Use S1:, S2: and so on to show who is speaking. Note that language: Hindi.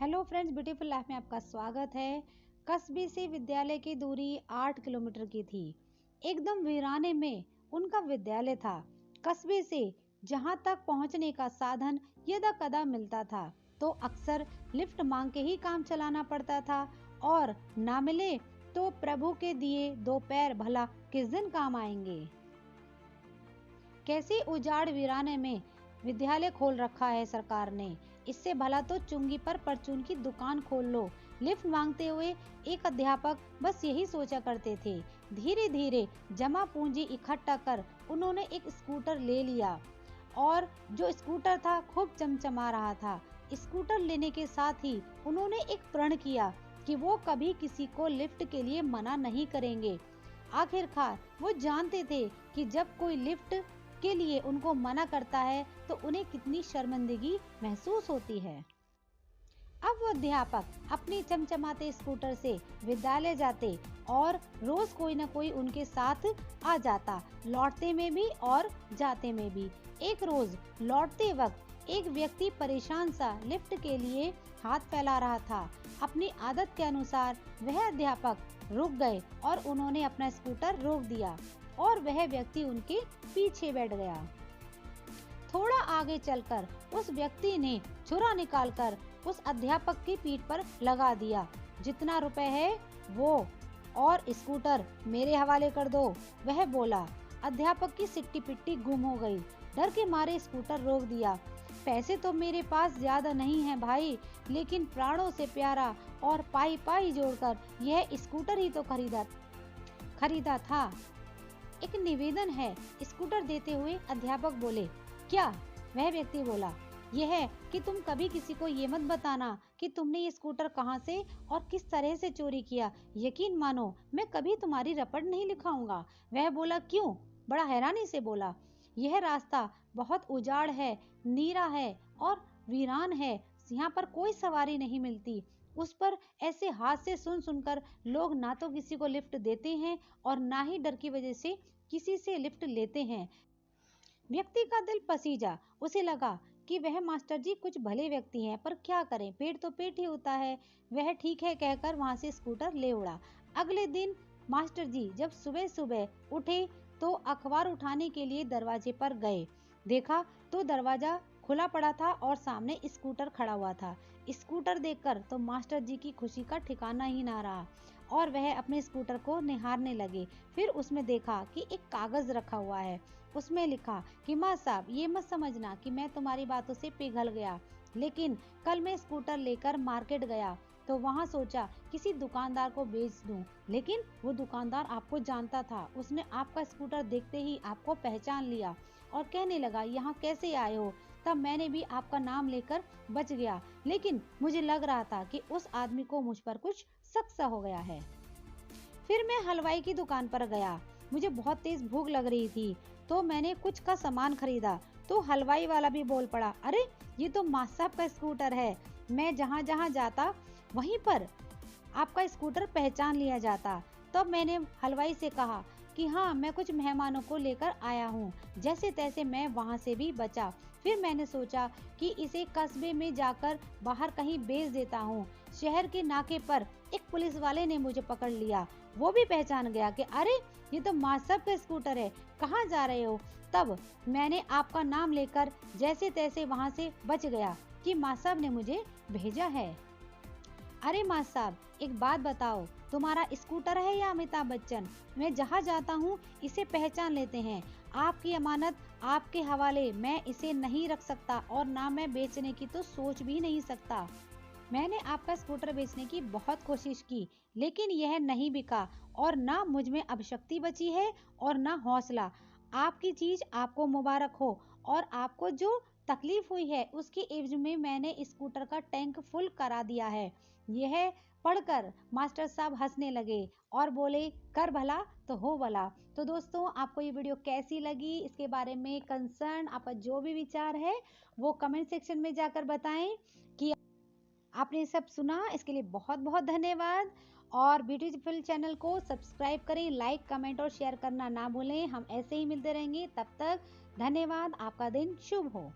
S1: हेलो फ्रेंड्स, ब्यूटीफुल लाइफ में आपका स्वागत है। कस्बे से विद्यालय की दूरी 8 किलोमीटर की थी। एकदम वीराने में उनका विद्यालय था। कस्बे से जहां तक पहुंचने का साधन यदा कदा मिलता था, तो अक्सर लिफ्ट मांग के ही काम चलाना पड़ता था, और ना मिले तो प्रभु के दिए दो पैर भला किस दिन काम आएंगे। कैसी उजाड़ वीराने में विद्यालय खोल रखा है सरकार ने। इससे भला तो चुंगी पर परचून की दुकान खोल लो। लिफ्ट मांगते हुए एक अध्यापक बस यही सोचा करते थे। धीरे धीरे जमा पूंजी इकट्ठा कर उन्होंने एक स्कूटर ले लिया, और जो स्कूटर था खूब चमचमा रहा था। स्कूटर लेने के साथ ही उन्होंने एक प्रण किया कि वो कभी किसी को लिफ्ट के लिए मना नहीं करेंगे। आखिरकार वो जानते थे कि जब कोई लिफ्ट के लिए उनको मना करता है तो उन्हें कितनी शर्मिंदगी महसूस होती है। अब वो अध्यापक अपनी चमचमाते स्कूटर से विद्यालय जाते, और रोज कोई न कोई उनके साथ आ जाता, लौटते में भी और जाते में भी। एक रोज लौटते वक्त एक व्यक्ति परेशान सा लिफ्ट के लिए हाथ फैला रहा था। अपनी आदत के अनुसार वह अध्यापक रुक गए और उन्होंने अपना स्कूटर रोक दिया, और वह व्यक्ति उनके पीछे बैठ गया। थोड़ा आगे चलकर उस व्यक्ति ने छुरा निकालकर उस अध्यापक की पीठ पर लगा दिया। जितना रुपए है वो और स्कूटर मेरे हवाले कर दो, वह बोला। अध्यापक की सिट्टी पिट्टी गुम हो गई। डर के मारे स्कूटर रोक दिया। पैसे तो मेरे पास ज्यादा नहीं है भाई, लेकिन प्राणों से प्यारा और पाई पाई जोड़कर यह स्कूटर ही तो खरीदा था। एक निवेदन है, स्कूटर देते हुए अध्यापक बोले। क्या? वह व्यक्ति बोला, यह है कि तुम कभी किसी को ये मत बताना कि तुमने ये स्कूटर कहां से और किस तरह से चोरी किया। यकीन मानो मैं कभी तुम्हारी रपट नहीं लिखाऊंगा। वह बोला, क्यों? बड़ा हैरानी से बोला, यह रास्ता बहुत उजाड़ है, नीरा है और वीरान है। यहाँ पर कोई सवारी नहीं मिलती। उस पर ऐसे हादसे सुन सुनकर लोग ना तो किसी को लिफ्ट देते हैं और ना ही डर की वजह से किसी से लिफ्ट लेते हैं। व्यक्ति का दिल पसीजा। उसे लगा कि वह मास्टर जी कुछ भले व्यक्ति हैं, पर क्या करें, पेट तो पेट ही होता है। वह ठीक है कहकर वहां से स्कूटर ले उड़ा। अगले दिन मास्टर जी जब सुबह सुबह उठे तो अखबार उठाने के लिए दरवाजे पर गए। देखा तो दरवाजा खुला पड़ा था और सामने स्कूटर खड़ा हुआ था। स्कूटर देखकर तो मास्टर जी की खुशी का ठिकाना ही ना रहा, और वह अपने स्कूटर को निहारने लगे। फिर उसमें देखा कि एक कागज रखा हुआ है। उसमें लिखा कि माँ साहब, ये मत समझना कि मैं तुम्हारी बातों से पिघल गया, लेकिन कल मैं स्कूटर लेकर मार्केट गया तो वहाँ सोचा किसी दुकानदार को बेच दूं, लेकिन वो दुकानदार आपको जानता था। उसने आपका स्कूटर देखते ही आपको पहचान लिया और कहने लगा, यहाँ कैसे आए हो। तब मैंने भी आपका नाम लेकर बच गया, लेकिन मुझे लग रहा था कि उस आदमी को मुझ पर कुछ शक सा हो गया है। फिर मैं हलवाई की दुकान पर गया। मुझे बहुत तेज भूख लग रही थी, तो मैंने कुछ का सामान खरीदा। तो हलवाई वाला भी बोल पड़ा, अरे ये तो माँ साहब का स्कूटर है। मैं जहाँ जहाँ जाता वहीं पर आपका स्कूटर पहचान लिया जाता। तब मैंने हलवाई से कहा कि हाँ, मैं कुछ मेहमानों को लेकर आया हूँ। जैसे तैसे मैं वहाँ से भी बचा। फिर मैंने सोचा कि इसे कस्बे में जाकर बाहर कहीं बेच देता हूँ। शहर के नाके पर एक पुलिस वाले ने मुझे पकड़ लिया। वो भी पहचान गया कि अरे ये तो माँ साहब का स्कूटर है, कहाँ जा रहे हो। तब मैंने आपका नाम लेकर जैसे तैसे वहाँ से बच गया कि माँ साहब ने मुझे भेजा है। अरे माँ साहब, एक बात बताओ, तुम्हारा स्कूटर है या अमिताभ बच्चन? मैं जहाँ जाता हूँ इसे पहचान लेते हैं। आपकी अमानत आपके हवाले, मैं इसे नहीं रख सकता और ना मैं बेचने की तो सोच भी नहीं सकता। मैंने आपका स्कूटर बेचने की बहुत कोशिश की, लेकिन यह नहीं बिका, और ना मुझ में अब शक्ति बची है और ना हौसला। आपकी चीज आपको मुबारक हो, और आपको जो तकलीफ हुई है उसके एवज में मैंने स्कूटर का टैंक फुल करा दिया है। यह पढ़कर मास्टर साहब हंसने लगे और बोले, कर भला तो हो भला। तो दोस्तों, आपको ये वीडियो कैसी लगी, इसके बारे में कंसर्न, आपका जो भी विचार है वो कमेंट सेक्शन में जाकर बताएं। कि आपने सब सुना, इसके लिए बहुत बहुत धन्यवाद। और ब्यूटीफुल चैनल को सब्सक्राइब करें, लाइक कमेंट और शेयर करना ना भूलें। हम ऐसे ही मिलते रहेंगे। तब तक धन्यवाद। आपका दिन शुभ हो।